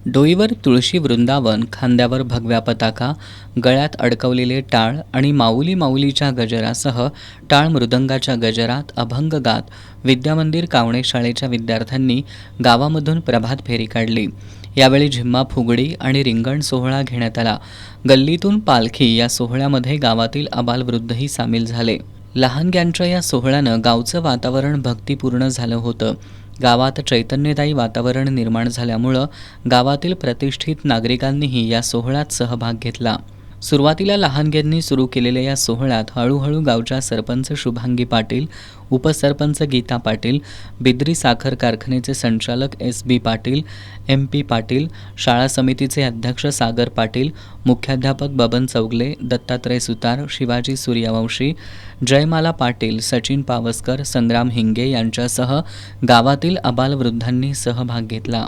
डोईवर तुळशी वृंदावन, खांद्यावर भगव्या पताका, गळ्यात अडकवलेले टाळ आणि माऊली माऊलीच्या गजरासह टाळ मृदंगाच्या गजरात अभंग गात विद्यामंदिर कावणे शाळेच्या विद्यार्थ्यांनी गावामधून प्रभात फेरी काढली. यावेळी झिम्मा फुगडी आणि रिंगण सोहळा घेण्यात आला. गल्लीतून पालखी या सोहळ्यामध्ये गावातील आबालवृद्धही सामील झाले. लहानग्यांच्या या सोहळ्यानं गावचं वातावरण भक्तिपूर्ण झालं होतं. गावात चैतन्यदायी वातावरण निर्माण झाल्यामुळं गावातील प्रतिष्ठित नागरिकांनीही या सोहळ्यात सहभाग घेतला. सुरुवातीला लहानग्यांनी सुरू केलेल्या या सोहळ्यात हळूहळू गावच्या सरपंच शुभांगी पाटील, उपसरपंच गीता पाटील, बिद्री साखर कारखान्याचे संचालक SB पाटील, MP पाटील, शाळा समितीचे अध्यक्ष सागर पाटील, मुख्याध्यापक बबन चौगले, दत्तात्रय सुतार, शिवाजी सूर्यवंशी, जयमाला पाटील, सचिन पावसकर, संग्राम हिंगे यांच्यासह गावातील आबालवृद्धांनी सहभाग घेतला.